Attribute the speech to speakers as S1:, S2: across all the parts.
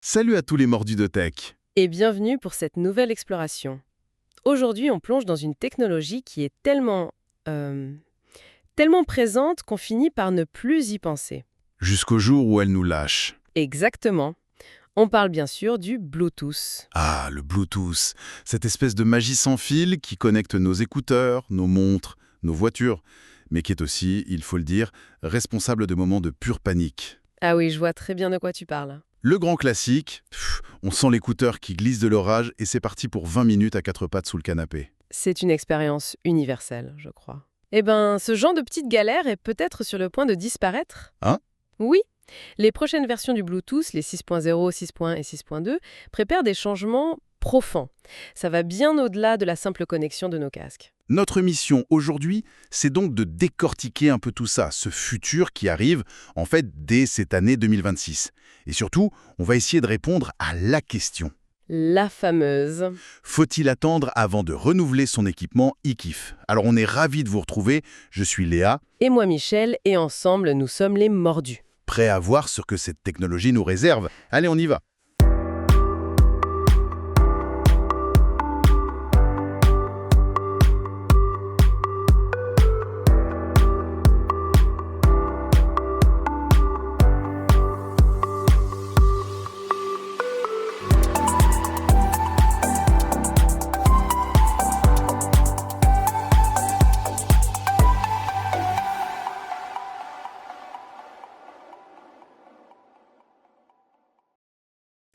S1: Salut à tous les mordus de tech.
S2: Et bienvenue pour cette nouvelle exploration. Aujourd'hui, on plonge dans une technologie qui est tellement présente qu'on finit par ne plus y penser.
S1: Jusqu'au jour où elle nous lâche.
S2: Exactement. On parle bien sûr du Bluetooth.
S1: Ah, le Bluetooth, cette espèce de magie sans fil qui connecte nos écouteurs, nos montres, nos voitures, mais qui est aussi, il faut le dire, responsable de moments de pure panique.
S2: Ah oui, je vois très bien de quoi tu parles.
S1: Le grand classique, on sent l'écouteur qui glisse de l'orage et c'est parti pour 20 minutes à quatre pattes sous le canapé.
S2: C'est une expérience universelle, je crois. Eh ben, ce genre de petite galère est peut-être sur le point de disparaître.
S1: Hein?
S2: Oui. Les prochaines versions du Bluetooth, les 6.0, 6.1 et 6.2, préparent des changements profonds. Ça va bien au-delà de la simple connexion de nos casques.
S1: Notre mission aujourd'hui, c'est donc de décortiquer un peu tout ça, ce futur qui arrive, en fait, dès cette année 2026. Et surtout, on va essayer de répondre à la question.
S2: La fameuse.
S1: Faut-il attendre avant de renouveler son équipement e-Kif? Alors on est ravis de vous retrouver, je suis Léa,
S2: Et moi, Michel, et ensemble, nous sommes les mordus.
S1: prêt à voir ce que cette technologie nous réserve. Allez, on y va.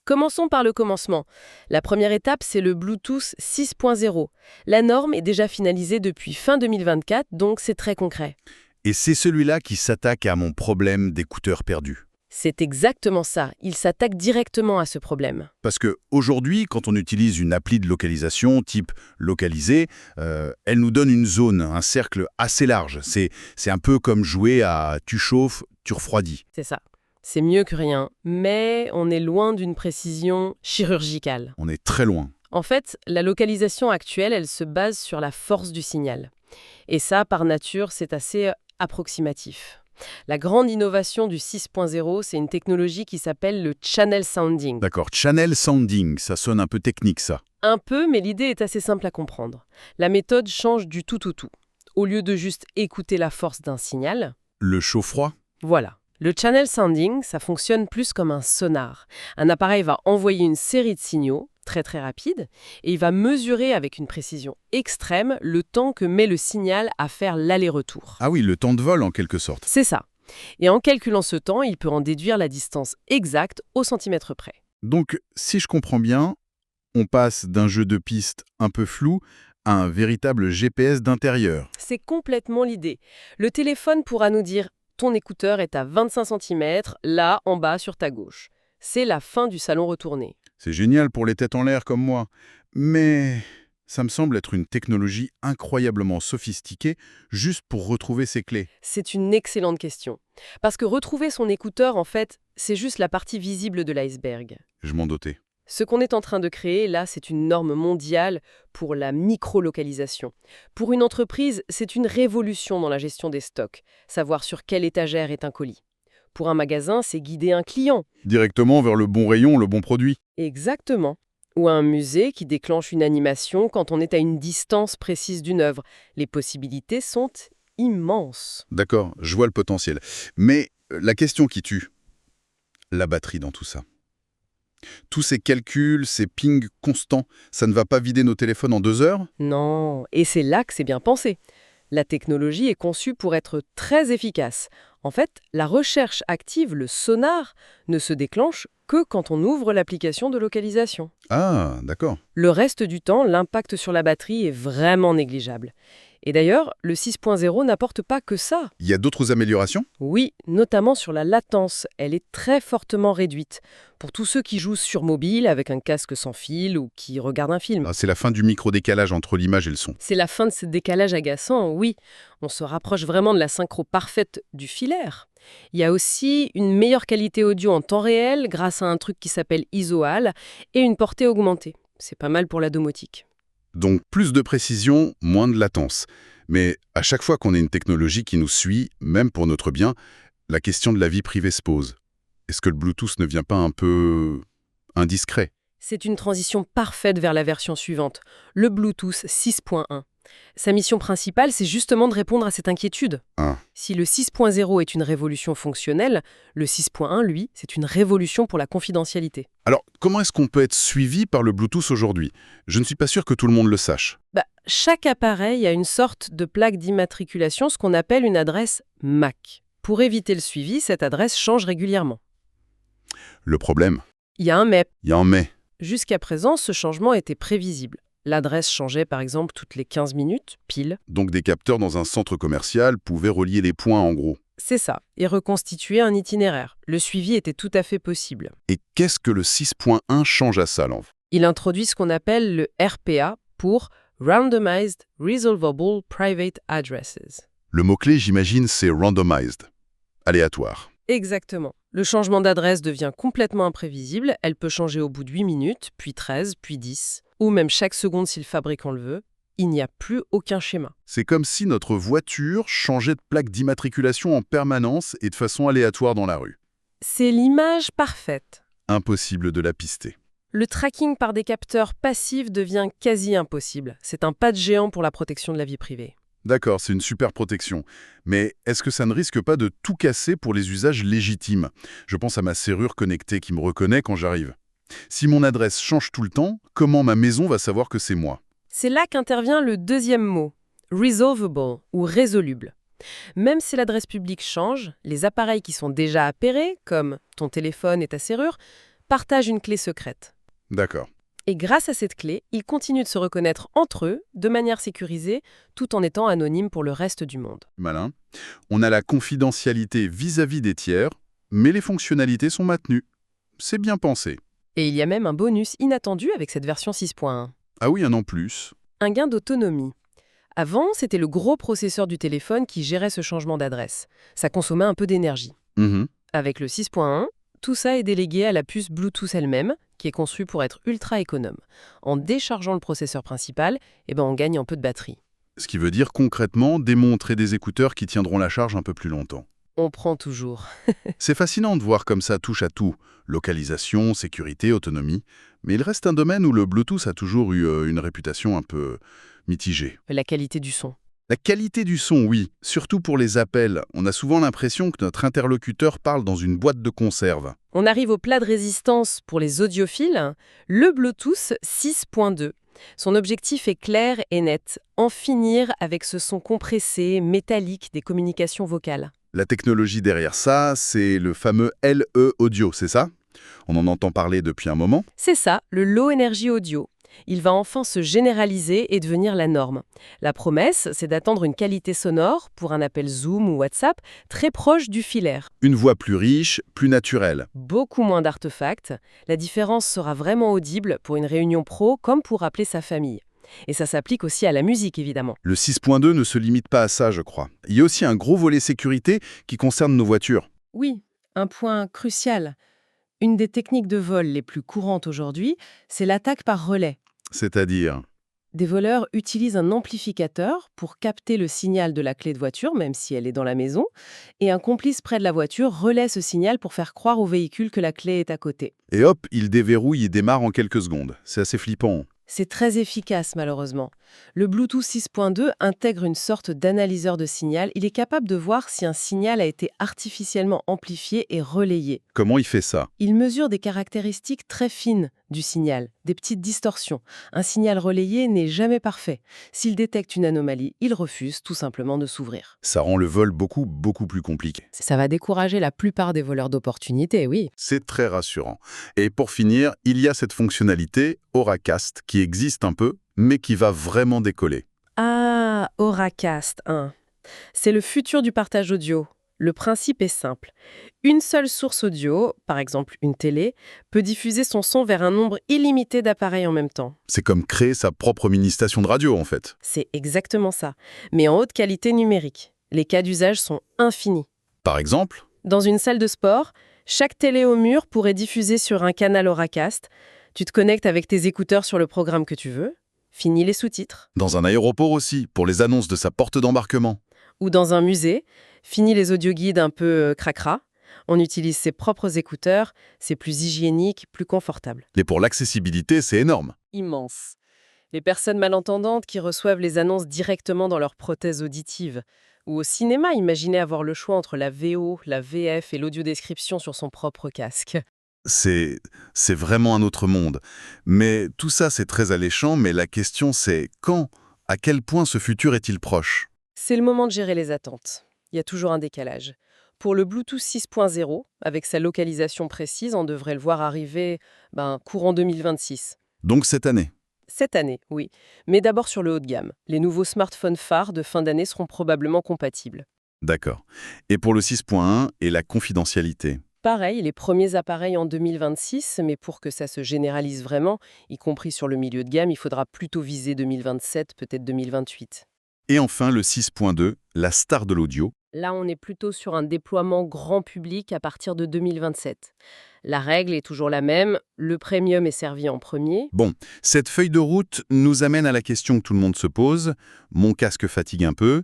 S2: Commençons par le commencement. La première étape, c'est le Bluetooth 6.0. La norme est déjà finalisée depuis fin 2024, donc c'est très concret.
S1: Et c'est celui-là qui s'attaque à mon problème d'écouteurs perdus.
S2: C'est exactement ça, il s'attaque directement à ce problème.
S1: Parce que aujourd'hui, quand on utilise une appli de localisation type localisé, elle nous donne une zone, un cercle assez large. C'est un peu comme jouer à tu chauffes, tu refroidis.
S2: C'est ça. C'est mieux que rien, mais on est loin d'une précision chirurgicale.
S1: On est très loin.
S2: En fait, la localisation actuelle, elle se base sur la force du signal. Et ça, par nature, c'est assez approximatif. La grande innovation du 6.0, c'est une technologie qui s'appelle le channel sounding.
S1: D'accord, channel sounding, ça sonne un peu technique ça.
S2: Un peu, mais l'idée est assez simple à comprendre. La méthode change du tout au tout. Au lieu de juste écouter la force d'un signal,
S1: Le chaud-froid?
S2: voilà. Le channel sounding, ça fonctionne plus comme un sonar. Un appareil va envoyer une série de signaux, très très rapides, et il va mesurer avec une précision extrême le temps que met le signal à faire l'aller-retour.
S1: Ah oui, le temps de vol en quelque sorte.
S2: C'est ça. Et en calculant ce temps, il peut en déduire la distance exacte au centimètre près.
S1: Donc, si je comprends bien, on passe d'un jeu de piste un peu flou à un véritable GPS d'intérieur.
S2: C'est complètement l'idée. Le téléphone pourra nous dire « ton écouteur est à 25 cm, là, en bas, sur ta gauche ». C'est la fin du salon retourné.
S1: C'est génial pour les têtes en l'air comme moi. Mais ça me semble être une technologie incroyablement sophistiquée juste pour retrouver ses clés.
S2: C'est une excellente question. Parce que retrouver son écouteur, en fait, c'est juste la partie visible de l'iceberg.
S1: Je m'en dotais.
S2: Ce qu'on est en train de créer, là, c'est une norme mondiale pour la micro-localisation. Pour une entreprise, c'est une révolution dans la gestion des stocks, savoir sur quelle étagère est un colis. Pour un magasin, c'est guider un client.
S1: Directement vers le bon rayon, le bon produit.
S2: Exactement. Ou un musée qui déclenche une animation quand on est à une distance précise d'une œuvre. Les possibilités sont immenses.
S1: D'accord, je vois le potentiel. Mais la question qui tue, la batterie dans tout ça. Tous ces calculs, ces pings constants, ça ne va pas vider nos téléphones en 2 heures?
S2: Non, et c'est là que c'est bien pensé. La technologie est conçue pour être très efficace. En fait, la recherche active, le sonar, ne se déclenche que quand on ouvre l'application de localisation.
S1: Ah, d'accord.
S2: Le reste du temps, l'impact sur la batterie est vraiment négligeable. Et d'ailleurs, le 6.0 n'apporte pas que ça.
S1: Il y a d'autres améliorations?
S2: Oui, notamment sur la latence, elle est très fortement réduite. Pour tous ceux qui jouent sur mobile avec un casque sans fil ou qui regardent un film.
S1: Ah, c'est la fin du micro-décalage entre l'image et le son.
S2: C'est la fin de ce décalage agaçant, oui. On se rapproche vraiment de la synchro parfaite du filaire. Il y a aussi une meilleure qualité audio en temps réel grâce à un truc qui s'appelle ISOAL et une portée augmentée. C'est pas mal pour la domotique.
S1: Donc plus de précision, moins de latence. Mais à chaque fois qu'on a une technologie qui nous suit, même pour notre bien, la question de la vie privée se pose. Est-ce que le Bluetooth ne vient pas un peu indiscret.
S2: C'est une transition parfaite vers la version suivante, le Bluetooth 6.1. Sa mission principale, c'est justement de répondre à cette inquiétude.
S1: Ah.
S2: Si le 6.0 est une révolution fonctionnelle, le 6.1, lui, c'est une révolution pour la confidentialité.
S1: Alors, comment est-ce qu'on peut être suivi par le Bluetooth aujourd'hui? Je ne suis pas sûr que tout le monde le sache.
S2: Chaque appareil a une sorte de plaque d'immatriculation, ce qu'on appelle une adresse MAC. Pour éviter le suivi, cette adresse change régulièrement.
S1: Le problème,
S2: Il y a un MEP.
S1: il y a en mai.
S2: Jusqu'à présent, ce changement était prévisible. L'adresse changeait par exemple toutes les 15 minutes, pile.
S1: Donc des capteurs dans un centre commercial pouvaient relier les points en gros.
S2: C'est ça, et reconstituer un itinéraire. Le suivi était tout à fait possible.
S1: Et qu'est-ce que le 6.1 change à ça, Lanv?
S2: Il introduit ce qu'on appelle le RPA pour Randomized Resolvable Private Addresses.
S1: Le mot-clé, j'imagine, c'est randomized, aléatoire.
S2: Exactement. Le changement d'adresse devient complètement imprévisible. Elle peut changer au bout de 8 minutes, puis 13, puis 10, ou même chaque seconde si le fabricant le veut. Il n'y a plus aucun schéma.
S1: C'est comme si notre voiture changeait de plaque d'immatriculation en permanence et de façon aléatoire dans la rue.
S2: C'est l'image parfaite.
S1: Impossible de la pister.
S2: Le tracking par des capteurs passifs devient quasi impossible. C'est un pas de géant pour la protection de la vie privée.
S1: D'accord, c'est une super protection. Mais est-ce que ça ne risque pas de tout casser pour les usages légitimes? Je pense à ma serrure connectée qui me reconnaît quand j'arrive. Si mon adresse change tout le temps, comment ma maison va savoir que c'est moi?
S2: C'est là qu'intervient le deuxième mot, resolvable ou résoluble. Même si l'adresse publique change, les appareils qui sont déjà appairés, comme ton téléphone et ta serrure, partagent une clé secrète.
S1: D'accord.
S2: Et grâce à cette clé, ils continuent de se reconnaître entre eux, de manière sécurisée, tout en étant anonymes pour le reste du monde.
S1: Malin. On a la confidentialité vis-à-vis des tiers, mais les fonctionnalités sont maintenues. C'est bien pensé.
S2: Et il y a même un bonus inattendu avec cette version 6.1.
S1: Ah oui, un en plus.
S2: Un gain d'autonomie. Avant, c'était le gros processeur du téléphone qui gérait ce changement d'adresse. Ça consommait un peu d'énergie.
S1: Mhm.
S2: Avec le 6.1, tout ça est délégué à la puce Bluetooth elle-même, qui est conçue pour être ultra économe. En déchargeant le processeur principal, on gagne un peu de batterie.
S1: Ce qui veut dire concrètement des montres et des écouteurs qui tiendront la charge un peu plus longtemps.
S2: On prend toujours.
S1: C'est fascinant de voir comme ça touche à tout. Localisation, sécurité, autonomie. Mais il reste un domaine où le Bluetooth a toujours eu une réputation un peu mitigée.
S2: La qualité du son.
S1: La qualité du son, oui. Surtout pour les appels. On a souvent l'impression que notre interlocuteur parle dans une boîte de conserve.
S2: On arrive au plat de résistance pour les audiophiles, le Bluetooth 6.2. Son objectif est clair et net, en finir avec ce son compressé, métallique des communications vocales.
S1: La technologie derrière ça, c'est le fameux LE Audio, c'est ça? On en entend parler depuis un moment.
S2: C'est ça, le Low Energy Audio. Il va enfin se généraliser et devenir la norme. La promesse, c'est d'attendre une qualité sonore, pour un appel Zoom ou WhatsApp, très proche du filaire.
S1: Une voix plus riche, plus naturelle.
S2: Beaucoup moins d'artefacts. La différence sera vraiment audible pour une réunion pro comme pour appeler sa famille. Et ça s'applique aussi à la musique, évidemment.
S1: Le 6.2 ne se limite pas à ça, je crois. Il y a aussi un gros volet sécurité qui concerne nos voitures.
S2: Oui, un point crucial. Une des techniques de vol les plus courantes aujourd'hui, c'est l'attaque par relais.
S1: C'est-à-dire?
S2: Des voleurs utilisent un amplificateur pour capter le signal de la clé de voiture, même si elle est dans la maison, et un complice près de la voiture relaie ce signal pour faire croire au véhicule que la clé est à côté.
S1: Et hop, il déverrouille et démarre en quelques secondes. C'est assez flippant.
S2: C'est très efficace, malheureusement. Le Bluetooth 6.2 intègre une sorte d'analyseur de signal. Il est capable de voir si un signal a été artificiellement amplifié et relayé.
S1: Comment il fait ça?
S2: Il mesure des caractéristiques très fines du signal, des petites distorsions. Un signal relayé n'est jamais parfait. S'il détecte une anomalie, il refuse tout simplement de s'ouvrir.
S1: Ça rend le vol beaucoup plus compliqué.
S2: Ça va décourager la plupart des voleurs d'opportunités, oui.
S1: C'est très rassurant. Et pour finir, il y a cette fonctionnalité Auracast qui existe un peu, mais qui va vraiment décoller.
S2: Ah, Auracast 1. C'est le futur du partage audio. Le principe est simple. Une seule source audio, par exemple une télé, peut diffuser son son vers un nombre illimité d'appareils en même temps.
S1: C'est comme créer sa propre mini-station de radio, en fait.
S2: C'est exactement ça, mais en haute qualité numérique. Les cas d'usage sont infinis.
S1: Par exemple?
S2: Dans une salle de sport, chaque télé au mur pourrait diffuser sur un canal Auracast. Tu te connectes avec tes écouteurs sur le programme que tu veux. Fini les sous-titres.
S1: Dans un aéroport aussi, pour les annonces de sa porte d'embarquement.
S2: Ou dans un musée, fini les audioguides un peu cracra. On utilise ses propres écouteurs, c'est plus hygiénique, plus confortable.
S1: Et pour l'accessibilité, c'est énorme.
S2: Immense. Les personnes malentendantes qui reçoivent les annonces directement dans leur prothèse auditive. Ou au cinéma, imaginez avoir le choix entre la VO, la VF et l'audiodescription sur son propre casque.
S1: C'est vraiment un autre monde. Mais tout ça, c'est très alléchant, mais la question c'est quand? À quel point ce futur est-il proche?
S2: C'est le moment de gérer les attentes. Il y a toujours un décalage. Pour le Bluetooth 6.0, avec sa localisation précise, on devrait le voir arriver courant 2026.
S1: Donc cette année.
S2: Cette année, oui. Mais d'abord sur le haut de gamme. Les nouveaux smartphones phares de fin d'année seront probablement compatibles.
S1: D'accord. Et pour le 6.1 et la confidentialité?
S2: Pareil, les premiers appareils en 2026, mais pour que ça se généralise vraiment, y compris sur le milieu de gamme, il faudra plutôt viser 2027, peut-être 2028.
S1: Et enfin le 6.2, la star de l'audio.
S2: Là, on est plutôt sur un déploiement grand public à partir de 2027. La règle est toujours la même, le premium est servi en premier.
S1: Bon, cette feuille de route nous amène à la question que tout le monde se pose. Mon casque fatigue un peu.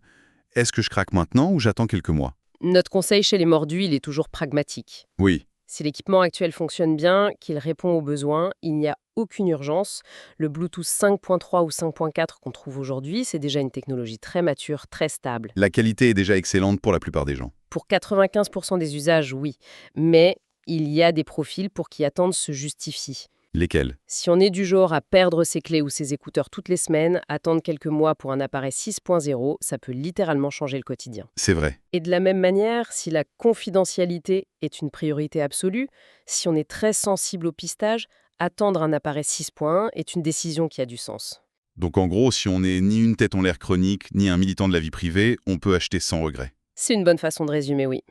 S1: Est-ce que je craque maintenant ou j'attends quelques mois?
S2: Notre conseil chez les mordus, il est toujours pragmatique.
S1: Oui,
S2: Si l'équipement actuel fonctionne bien, qu'il répond aux besoins, il n'y a aucune urgence. Le Bluetooth 5.3 ou 5.4 qu'on trouve aujourd'hui, c'est déjà une technologie très mature, très stable.
S1: la qualité est déjà excellente pour la plupart des gens.
S2: Pour 95% des usages, oui. Mais il y a des profils pour qui attendre se justifie.
S1: Lesquels?
S2: Si on est du genre à perdre ses clés ou ses écouteurs toutes les semaines, attendre quelques mois pour un appareil 6.0, ça peut littéralement changer le quotidien.
S1: C'est vrai.
S2: Et de la même manière, si la confidentialité est une priorité absolue, si on est très sensible au pistage, attendre un appareil 6.1 est une décision qui a du sens.
S1: Donc en gros, si on n'est ni une tête en l'air chronique, ni un militant de la vie privée, on peut acheter sans regret.
S2: C'est une bonne façon de résumer, oui.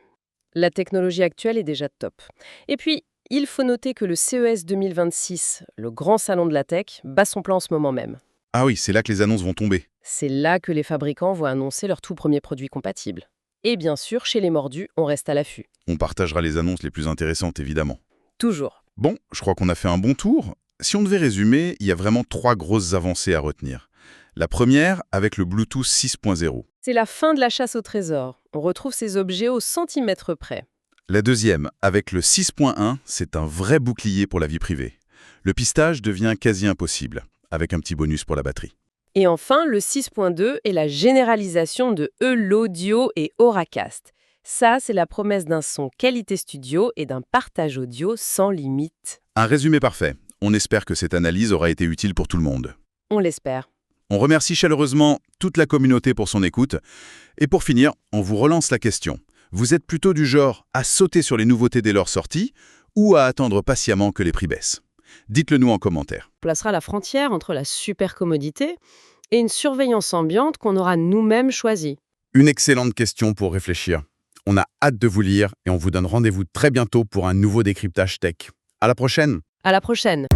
S2: La technologie actuelle est déjà top. Et puis, il faut noter que le CES 2026, le grand salon de la tech, bat son plein en ce moment même.
S1: Ah oui, c'est là que les annonces vont tomber.
S2: C'est là que les fabricants vont annoncer leurs tout premiers produits compatibles. Et bien sûr, chez les mordus, on reste à l'affût.
S1: On partagera les annonces les plus intéressantes, évidemment.
S2: Toujours.
S1: Bon, je crois qu'on a fait un bon tour. Si on devait résumer, il y a vraiment 3 grosses avancées à retenir. La première, avec le Bluetooth 6.0.
S2: C'est la fin de la chasse au trésor. On retrouve ces objets au centimètre près.
S1: La deuxième, avec le 6.1, c'est un vrai bouclier pour la vie privée. Le pistage devient quasi impossible, avec un petit bonus pour la batterie.
S2: Et enfin, le 6.2 est la généralisation de l'audio et Auracast. Ça, c'est la promesse d'un son qualité studio et d'un partage audio sans limite.
S1: Un résumé parfait. On espère que cette analyse aura été utile pour tout le monde.
S2: On l'espère.
S1: On remercie chaleureusement toute la communauté pour son écoute. Et pour finir, on vous relance la question. Vous êtes plutôt du genre à sauter sur les nouveautés dès leur sortie ou à attendre patiemment que les prix baissent? Dites-le nous en commentaire.
S2: On placera la frontière entre la super commodité et une surveillance ambiante qu'on aura nous-mêmes choisie.
S3: Une excellente question pour réfléchir. On a hâte de vous lire et on vous donne rendez-vous très bientôt pour un nouveau décryptage tech. À la prochaine!
S2: À la prochaine!